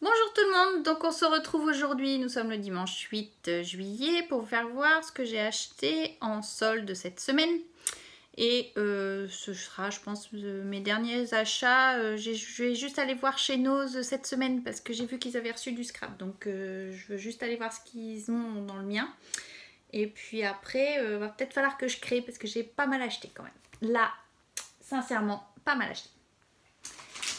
Bonjour tout le monde, donc on se retrouve aujourd'hui, nous sommes le dimanche 8 juillet pour vous faire voir ce que j'ai acheté en solde cette semaine. Et ce sera, je pense, mes derniers achats. Je vais juste aller voir chez Nose cette semaine parce que j'ai vu qu'ils avaient reçu du scrap. Donc je veux juste aller voir ce qu'ils ont dans le mien. Et puis après, va peut-être falloir que je crée parce que j'ai pas mal acheté quand même. Là, sincèrement, pas mal acheté.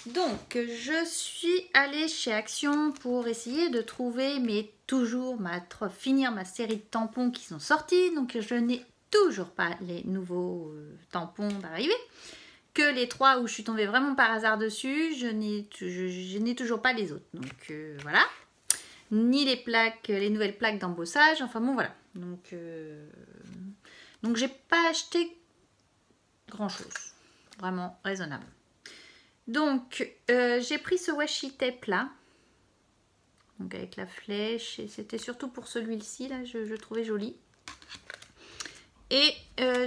Donc, je suis allée chez Action pour essayer de trouver, mais toujours finir ma série de tampons qui sont sortis. Donc, je n'ai toujours pas les nouveaux tampons d'arrivée. Que les 3 où je suis tombée vraiment par hasard dessus, je n'ai toujours pas les autres. Donc, voilà. Ni les plaques, les nouvelles plaques d'embossage. Enfin bon, voilà. Donc j'ai pas acheté grand-chose. Vraiment raisonnable. Donc, j'ai pris ce washi tape là, donc avec la flèche, et c'était surtout pour celui-ci là, je trouvais joli. Et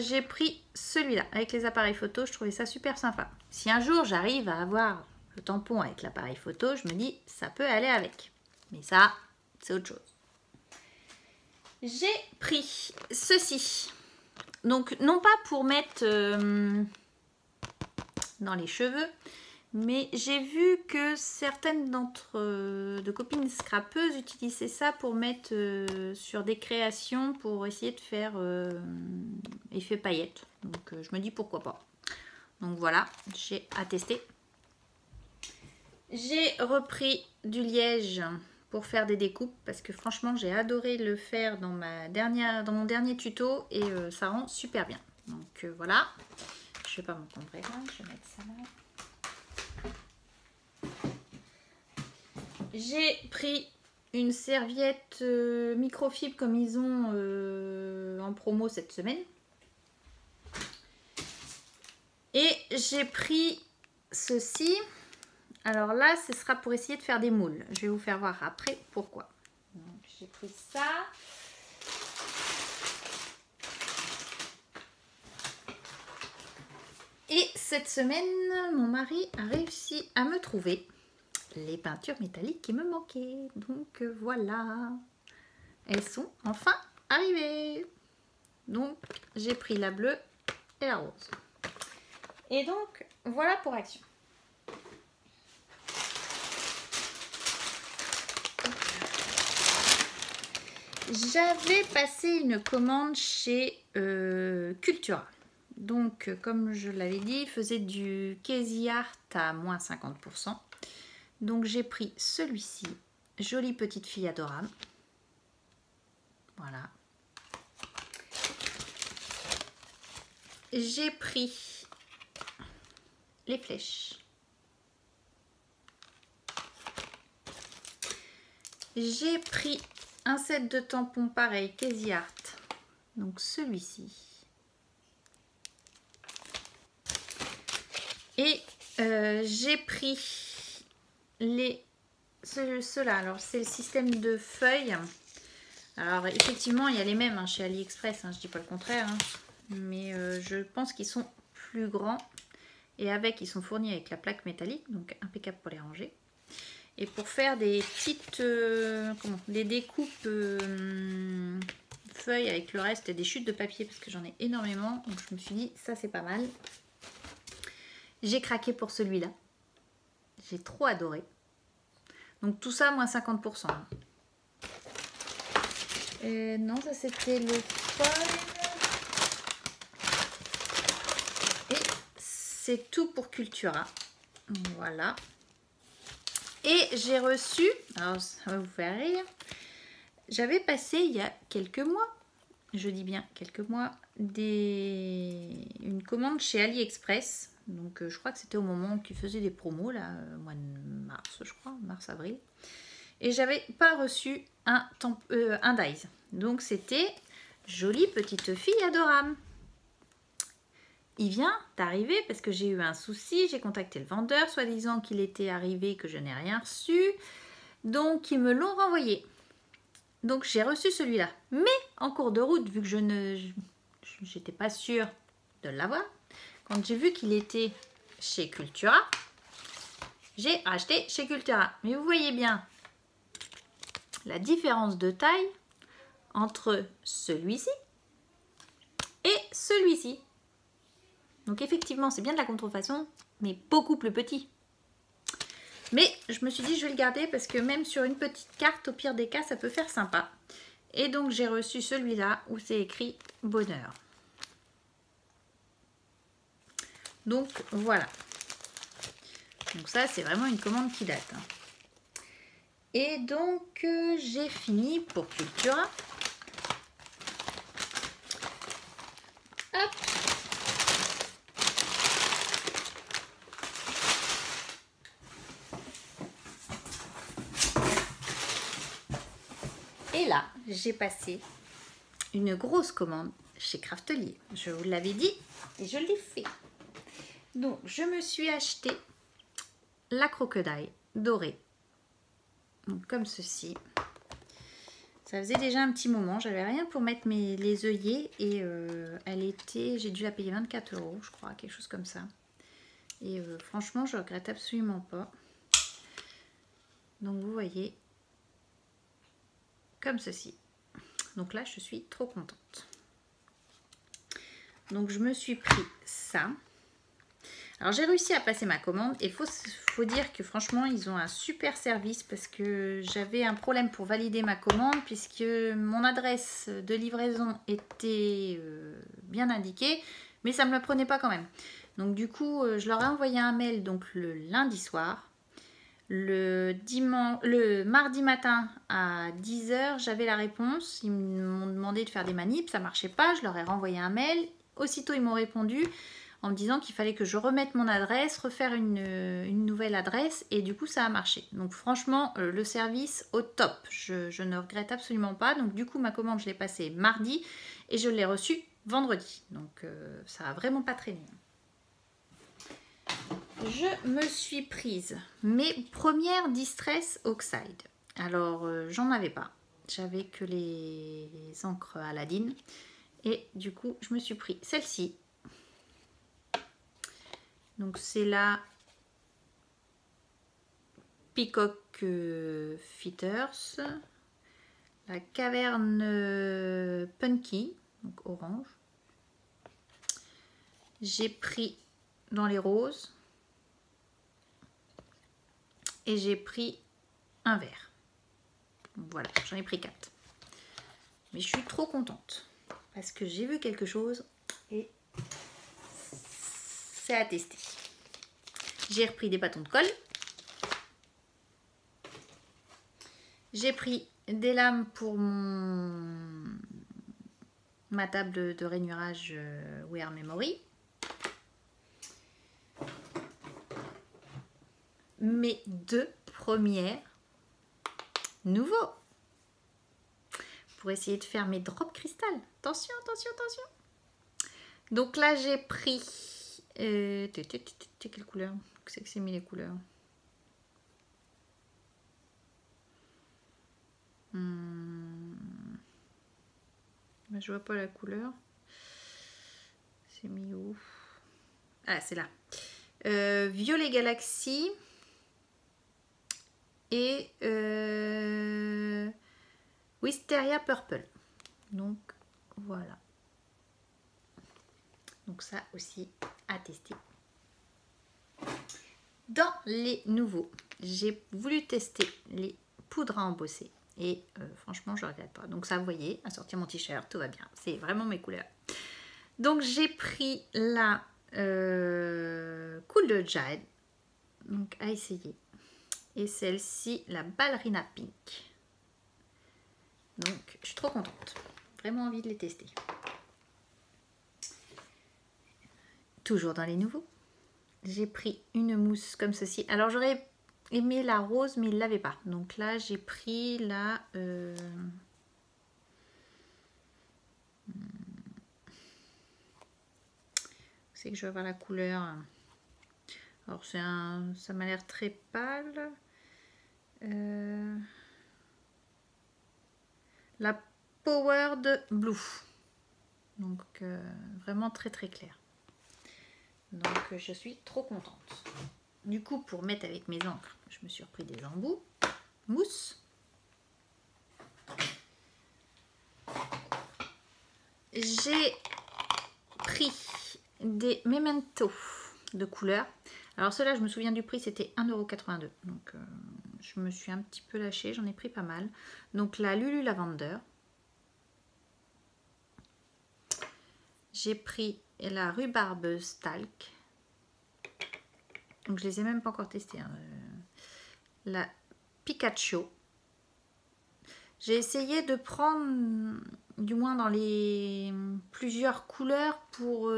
j'ai pris celui-là avec les appareils photo, je trouvais ça super sympa. Si un jour j'arrive à avoir le tampon avec l'appareil photo, je me dis ça peut aller avec. Mais ça, c'est autre chose. J'ai pris ceci. Donc, non pas pour mettre dans les cheveux, mais j'ai vu que certaines de copines scrapeuses utilisaient ça pour mettre sur des créations pour essayer de faire effet paillettes. Donc je me dis pourquoi pas. Donc voilà, j'ai à tester. J'ai repris du liège pour faire des découpes parce que franchement j'ai adoré le faire dans mon dernier tuto et ça rend super bien. Donc voilà, je vais pas m'encombrer là, je vais mettre ça là. J'ai pris une serviette microfibre comme ils ont en promo cette semaine. Et j'ai pris ceci. Alors là, ce sera pour essayer de faire des moules. Je vais vous faire voir après pourquoi. Donc j'ai pris ça. Et cette semaine, mon mari a réussi à me trouver les peintures métalliques qui me manquaient. Donc voilà, elles sont enfin arrivées. Donc j'ai pris la bleue et la rose. Et donc voilà pour Action. J'avais passé une commande chez Cultura. Donc comme je l'avais dit, il faisait du Casey Art à moins 50%. Donc j'ai pris celui-ci, jolie petite fille adorable. Voilà. J'ai pris les flèches. J'ai pris un set de tampons pareil, Casey Art. Donc celui-ci. Et j'ai pris ceux-là. Alors c'est le système de feuilles. Alors effectivement il y a les mêmes chez AliExpress, je dis pas le contraire, mais je pense qu'ils sont plus grands et ils sont fournis avec la plaque métallique, donc impeccable pour les ranger. Et pour faire des petites des découpes feuilles avec le reste des chutes de papier parce que j'en ai énormément, donc je me suis dit ça c'est pas mal. J'ai craqué pour celui-là, j'ai trop adoré. Donc tout ça moins 50%. Non, ça c'était le foil. Et c'est tout pour Cultura. Voilà. Et j'ai reçu, alors ça va vous faire rire, j'avais passé il y a quelques mois, je dis bien quelques mois, une commande chez AliExpress. Donc je crois que c'était au moment qu'ils faisaient des promos, là, mois de mars, je crois, mars-avril. Et j'avais pas reçu un dies. Donc c'était jolie petite fille adorable. Il vient d'arriver parce que j'ai eu un souci, j'ai contacté le vendeur, soi-disant qu'il était arrivé, que je n'ai rien reçu. Donc ils me l'ont renvoyé. Donc j'ai reçu celui-là. Mais en cours de route, vu que je n'étais pas sûre de l'avoir, quand j'ai vu qu'il était chez Cultura, j'ai acheté chez Cultura. Mais vous voyez bien la différence de taille entre celui-ci et celui-ci. Donc effectivement, c'est bien de la contrefaçon, mais beaucoup plus petit. Mais je me suis dit, je vais le garder parce que même sur une petite carte, au pire des cas, ça peut faire sympa. Et donc, j'ai reçu celui-là où c'est écrit bonheur. Donc, voilà. Donc ça, c'est vraiment une commande qui date. Et donc, j'ai fini pour Cultura. Hop. Et là, j'ai passé une grosse commande chez Craftelier. Je vous l'avais dit et je l'ai fait. Donc, je me suis acheté la crocodile dorée. Donc, comme ceci. Ça faisait déjà un petit moment. J'avais rien pour mettre les œillets et elle était... J'ai dû la payer 24 €, je crois, quelque chose comme ça. Et franchement, je regrette absolument pas. Donc, vous voyez, comme ceci. Donc là, je suis trop contente. Donc, je me suis pris ça. Alors, j'ai réussi à passer ma commande. Et faut dire que franchement, ils ont un super service parce que j'avais un problème pour valider ma commande puisque mon adresse de livraison était bien indiquée, mais ça ne me le prenait pas quand même. Donc, du coup, je leur ai envoyé un mail donc, le lundi soir. Le mardi matin à 10 h, j'avais la réponse. Ils m'ont demandé de faire des manips, ça ne marchait pas. Je leur ai renvoyé un mail. Aussitôt, ils m'ont répondu en me disant qu'il fallait que je remette mon adresse, refaire une nouvelle adresse. Et du coup, ça a marché. Donc franchement, le service au top. Je ne regrette absolument pas. Donc du coup, ma commande, je l'ai passée mardi et je l'ai reçue vendredi. Donc ça n'a vraiment pas traîné. Je me suis prise mes premières Distress Oxide. Alors, j'en avais pas. J'avais que les encres Aladdin. Et du coup, je me suis pris celle-ci. Donc, c'est la Peacock Fitters. La Caverne Punky, donc orange. J'ai pris dans les roses. Et j'ai pris un vert. Voilà, j'en ai pris 4. Mais je suis trop contente. Parce que j'ai vu quelque chose et c'est à tester. J'ai repris des bâtons de colle. J'ai pris des lames pour ma table de rainurage Wear Memory. Mes 2 premières nouveaux pour essayer de faire mes drops cristal. Attention, attention, attention. Donc là, j'ai pris... quelle couleur? C'est que c'est mis les couleurs. Je vois pas la couleur. C'est mis où? Ah, c'est là. Violet Galaxy. Et Wisteria Purple. Donc voilà. Donc ça aussi à tester. Dans les nouveaux, j'ai voulu tester les poudres à embosser. Et franchement, je ne regrette pas. Donc ça, vous voyez, à sortir mon t-shirt, tout va bien. C'est vraiment mes couleurs. Donc j'ai pris la Cool de Jade. Donc à essayer. Et celle-ci, la Ballerina Pink. Donc, je suis trop contente. Vraiment envie de les tester. Toujours dans les nouveaux. J'ai pris une mousse comme ceci. Alors, j'aurais aimé la rose, mais il ne l'avait pas. Donc là, j'ai pris la... C'est que je vais voir la couleur. Alors, ça m'a l'air très pâle. La Powered Blue. Donc, vraiment très très clair. Donc, je suis trop contente. du coup, pour mettre avec mes encres, je me suis repris des embouts mousse. J'ai pris des Memento de couleur. Alors ceux-là, je me souviens du prix, c'était 1,82 €. Donc je me suis un petit peu lâchée, j'en ai pris pas mal. Donc la Lulu Lavender. J'ai pris la Rhubarbe Stalk. Donc je les ai même pas encore testés. Hein. La Pikachu. J'ai essayé de prendre, du moins dans les plusieurs couleurs pour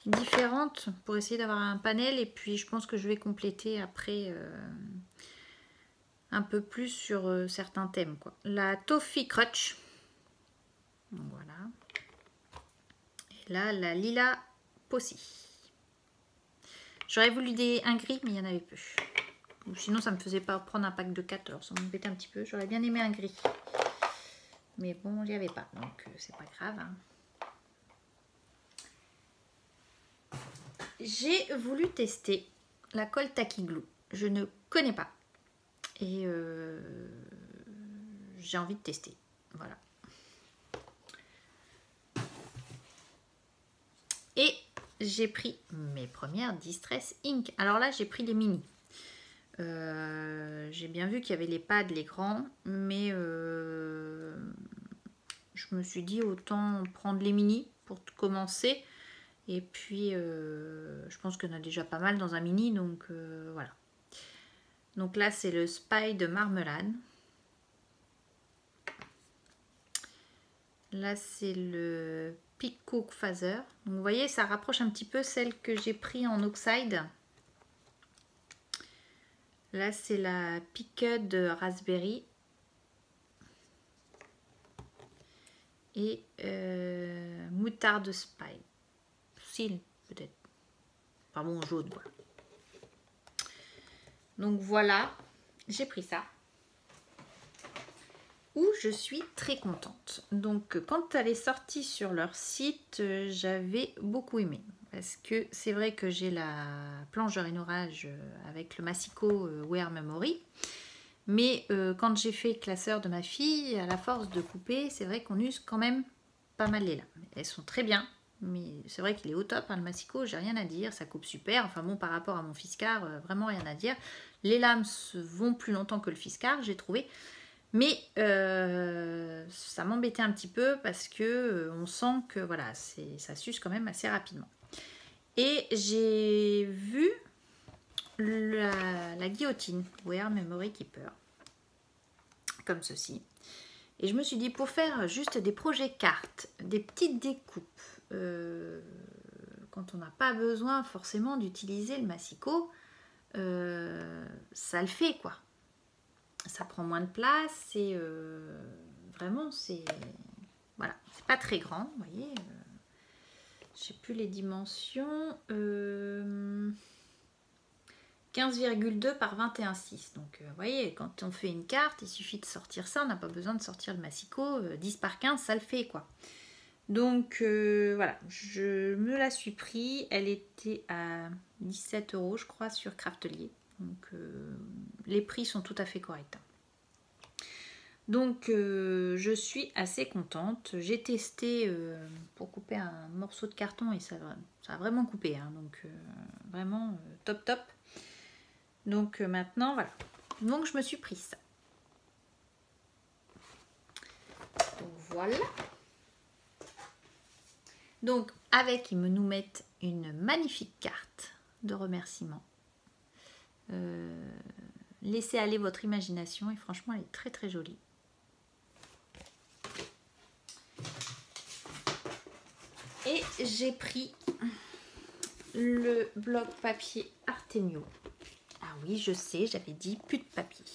différentes, pour essayer d'avoir un panel. Et puis je pense que je vais compléter après un peu plus sur certains thèmes, quoi. La Toffee Crutch. Voilà. Et là, la Lila Possy. J'aurais voulu un gris, mais il n'y en avait plus. Ou sinon, ça me faisait pas prendre un pack de 4, alors ça m'embêtait un petit peu. J'aurais bien aimé un gris. Mais bon, il n'y avait pas, donc c'est pas grave. Hein. J'ai voulu tester la colle Tacky Glue. Je ne connais pas. Et j'ai envie de tester. Voilà. Et j'ai pris mes premières Distress Ink. Alors là, j'ai pris les mini. J'ai bien vu qu'il y avait les pads, les grands, mais je me suis dit autant prendre les mini pour commencer. Et puis, je pense qu'il y en a déjà pas mal dans un mini, donc voilà. Donc là, c'est le Spy de Marmelade. Là, c'est le Peacock Phaser. Donc, vous voyez, ça rapproche un petit peu celle que j'ai pris en Oxide. Là, c'est la Piqued de Raspberry. Et Moutarde Spy. Cils, peut-être. Enfin bon, jaune, quoi. Donc voilà, j'ai pris ça. Où je suis très contente. Donc quand elle est sortie sur leur site, j'avais beaucoup aimé. Parce que c'est vrai que j'ai la plongeur in orage avec le Massico Wear Memory. Mais quand j'ai fait classeur de ma fille, à la force de couper, c'est vrai qu'on use quand même pas mal les lames. Elles sont très bien, mais c'est vrai qu'il est au top, hein, le Massico, j'ai rien à dire, ça coupe super. Enfin bon, par rapport à mon Fiskar, vraiment rien à dire. Les lames vont plus longtemps que le Fiskar, j'ai trouvé. Mais ça m'embêtait un petit peu parce que on sent que voilà, ça s'use quand même assez rapidement. Et j'ai vu la guillotine Wear Memory Keeper comme ceci. Et je me suis dit, pour faire juste des projets cartes, des petites découpes, quand on n'a pas besoin forcément d'utiliser le Massico, ça le fait, quoi. Ça prend moins de place et vraiment, c'est... Voilà, c'est pas très grand, vous voyez. Je sais plus les dimensions. 15,2 par 21,6. Donc, vous voyez, quand on fait une carte, il suffit de sortir ça. On n'a pas besoin de sortir le Massico. 10 par 15, ça le fait, quoi. Donc, voilà. Je me la suis pris. Elle était à 17 €, je crois, sur Craftelier. Donc, les prix sont tout à fait corrects. Donc, je suis assez contente. J'ai testé pour couper un morceau de carton et ça a vraiment coupé. Hein. Donc, vraiment top, top. Donc maintenant, voilà. Donc je me suis pris ça. Donc voilà. Donc avec, ils nous mettent une magnifique carte de remerciement. Laissez aller votre imagination et franchement, elle est très très jolie. Et j'ai pris le bloc papier Artemio. Ah oui, je sais, j'avais dit plus de papier.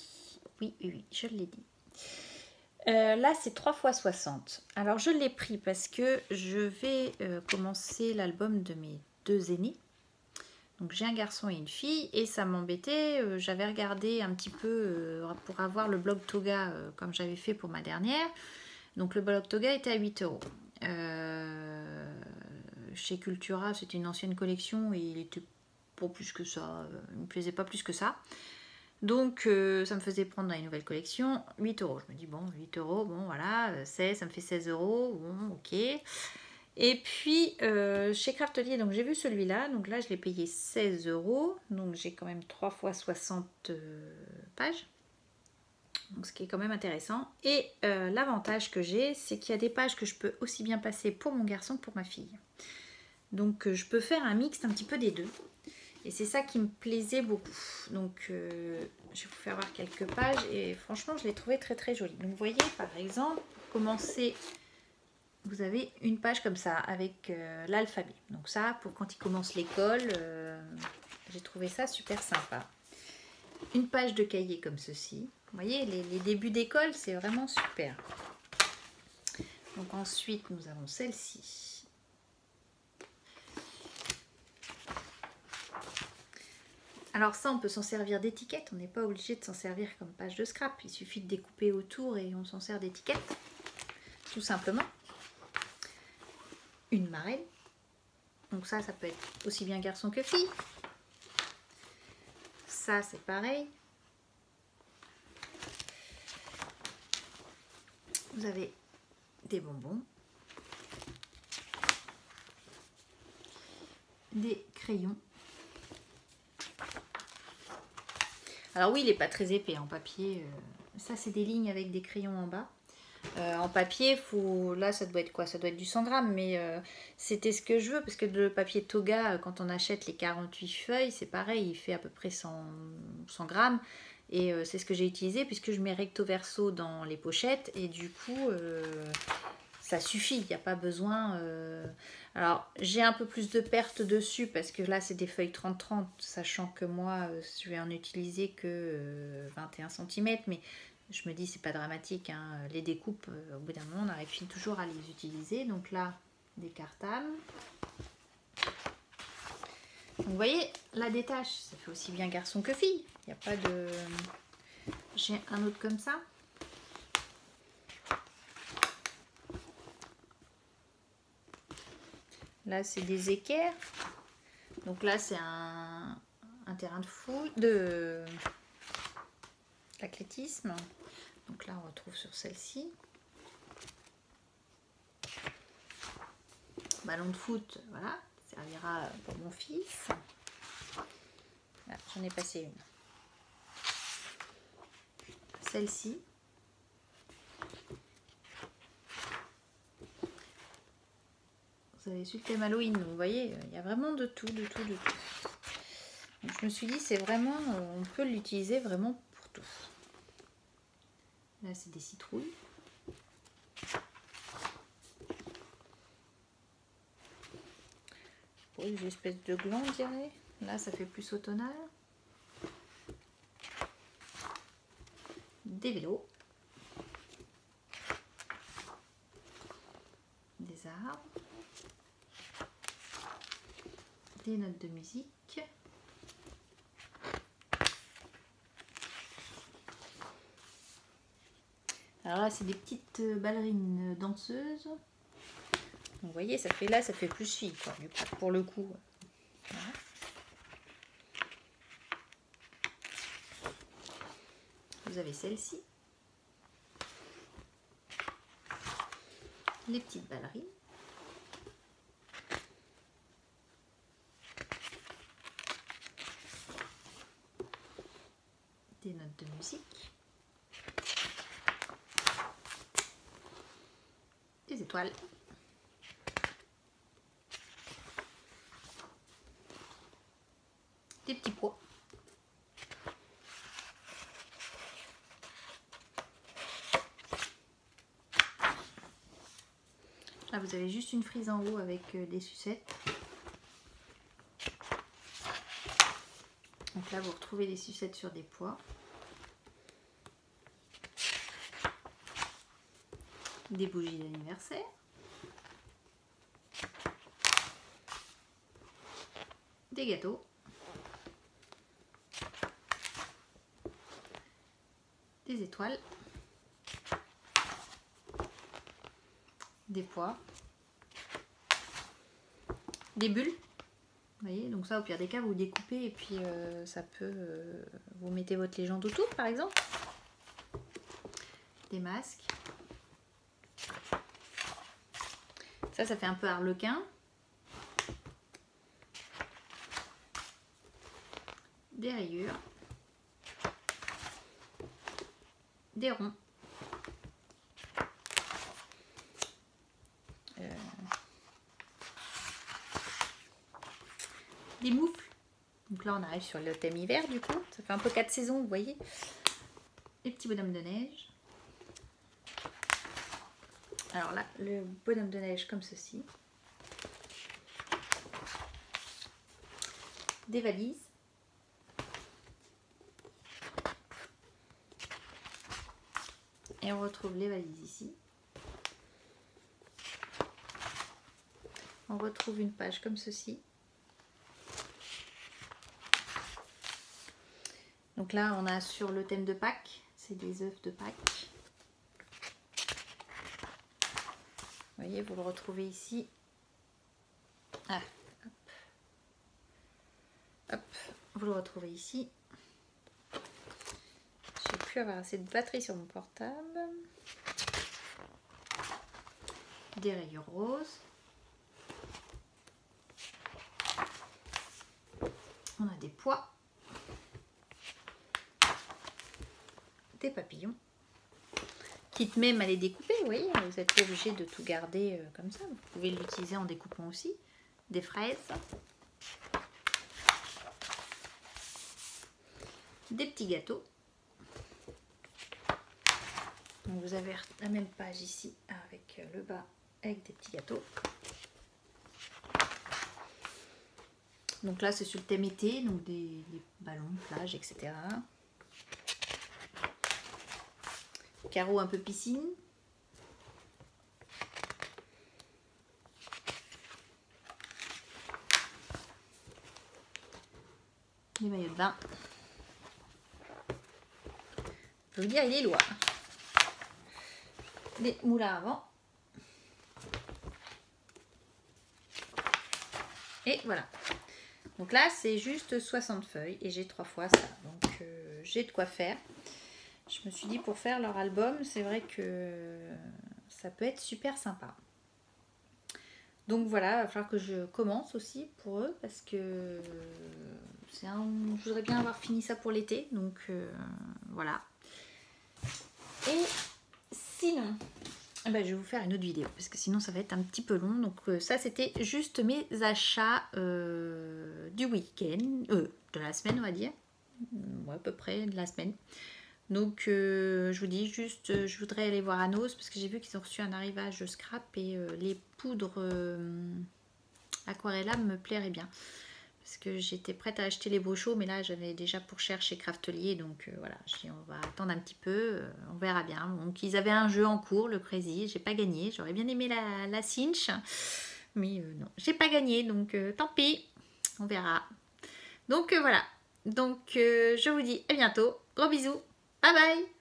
Oui, oui, je l'ai dit. Là, c'est 3 x 60. Alors, je l'ai pris parce que je vais commencer l'album de mes 2 aînés. Donc, j'ai un garçon et une fille et ça m'embêtait. J'avais regardé un petit peu pour avoir le blog Toga comme j'avais fait pour ma dernière. Donc, le blog Toga était à 8 €. Chez Cultura, c'était une ancienne collection et il était pour plus que ça, il me plaisait pas plus que ça. Donc ça me faisait prendre dans les nouvelles collections 8 euros. Je me dis bon 8 euros, bon voilà, ça me fait 16 euros, bon ok. Et puis chez Craftelier, donc j'ai vu celui-là, donc là je l'ai payé 16 euros, donc j'ai quand même 3 fois 60 pages. Donc ce qui est quand même intéressant. Et l'avantage que j'ai, c'est qu'il y a des pages que je peux aussi bien passer pour mon garçon que pour ma fille. Donc je peux faire un mixte un petit peu des deux. Et c'est ça qui me plaisait beaucoup. Donc je vais vous faire voir quelques pages et franchement je l'ai trouvé très très jolie. Donc vous voyez par exemple, pour commencer, vous avez une page comme ça avec l'alphabet. Donc ça pour quand il commence l'école, j'ai trouvé ça super sympa. Une page de cahier comme ceci. Vous voyez les débuts d'école c'est vraiment super. Donc ensuite nous avons celle-ci. Alors ça, on peut s'en servir d'étiquette, on n'est pas obligé de s'en servir comme page de scrap. Il suffit de découper autour et on s'en sert d'étiquette, tout simplement. Une marraine. Donc ça peut être aussi bien garçon que fille. Ça, c'est pareil. Vous avez des bonbons. Des crayons. Alors oui, il n'est pas très épais en papier. Ça, c'est des lignes avec des crayons en bas. En papier, là, ça doit être quoi? Ça doit être du 100 grammes, mais c'était ce que je veux, parce que le papier Toga, quand on achète les 48 feuilles, c'est pareil, il fait à peu près 100 grammes. Et c'est ce que j'ai utilisé, puisque je mets recto verso dans les pochettes, et du coup, ça suffit, il n'y a pas besoin... Alors, j'ai un peu plus de pertes dessus, parce que là, c'est des feuilles 30-30, sachant que moi, je vais en utiliser que 21 cm, mais je me dis, c'est pas dramatique, hein. Les découpes, au bout d'un moment, on arrive toujours à les utiliser. Donc là, des cartables. Donc, vous voyez, la détache, ça fait aussi bien garçon que fille. Il n'y a pas de... J'ai un autre comme ça. Là, c'est des équerres. Donc là, c'est un terrain de foot, d'athlétisme. Donc là, on retrouve sur celle-ci. Ballon de foot, voilà, ça servira pour mon fils. Là, j'en ai passé une. Celle-ci. Vous avez su le thème Halloween, donc vous voyez, il y a vraiment de tout, de tout, de tout. Donc je me suis dit, c'est vraiment, on peut l'utiliser vraiment pour tout. Là, c'est des citrouilles. Pour une espèce de gland, on dirait. Là, ça fait plus automnal. Des vélos. Des arbres. Des notes de musique. Alors là, c'est des petites ballerines danseuses. Donc, vous voyez, ça fait là, ça fait plus fille, quoi, pour le coup. Voilà. Vous avez celle-ci. Les petites ballerines. Des notes de musique. Des étoiles. Des petits pois. Là, vous avez juste une frise en haut avec des sucettes. Donc là, vous retrouvez des sucettes sur des pois. Des bougies d'anniversaire. Des gâteaux. Des étoiles. Des pois. Des bulles. Vous voyez, donc ça au pire des cas vous découpez et puis ça peut... vous mettez votre légende autour par exemple. Des masques. Ça fait un peu harlequin. Des rayures. Des ronds. Des moufles. Donc là on arrive sur le thème hiver du coup. Ça fait un peu 4 saisons, vous voyez. Les petits bonhommes de neige. Alors là, le bonhomme de neige comme ceci. Des valises. Et on retrouve les valises ici. On retrouve une page comme ceci. Donc là, on a sur le thème de Pâques, c'est des œufs de Pâques. Vous voyez, vous le retrouvez ici. Ah, hop. Hop, vous le retrouvez ici. J'ai pu avoir assez de batterie sur mon portable. Des rayures roses. On a des pois. Des papillons. Quitte même à les découper, vous voyez, vous n'êtes pas obligé de tout garder comme ça. Vous pouvez l'utiliser en découpant aussi. Des fraises. Des petits gâteaux. Donc vous avez la même page ici avec le bas avec des petits gâteaux. Donc là c'est sur le thème été, donc des ballons, plage, etc. Carreaux un peu piscine. Des maillots de bain. Je veux dire, il est loin. Des moulins à vent. Et voilà. Donc là, c'est juste 60 feuilles et j'ai 3 fois ça. Donc j'ai de quoi faire. Je me suis dit pour faire leur album, c'est vrai que ça peut être super sympa. Donc voilà, il va falloir que je commence aussi pour eux parce que je voudrais bien avoir fini ça pour l'été. Donc voilà. Et sinon, je vais vous faire une autre vidéo parce que sinon ça va être un petit peu long. Donc ça c'était juste mes achats du week-end, de la semaine on va dire. Ouais, à peu près de la semaine. Donc je vous dis juste, je voudrais aller voir Anos parce que j'ai vu qu'ils ont reçu un arrivage scrap et les poudres Aquarella me plairaient bien. Parce que j'étais prête à acheter les brochaux, mais là j'avais déjà pour cher chez Craftelier, donc voilà, je dis on va attendre un petit peu, on verra bien. Donc ils avaient un jeu en cours, le Crazy, j'ai pas gagné, j'aurais bien aimé la cinch, mais non, j'ai pas gagné, donc tant pis, on verra. Donc voilà, donc je vous dis à bientôt, gros bisous, bye bye.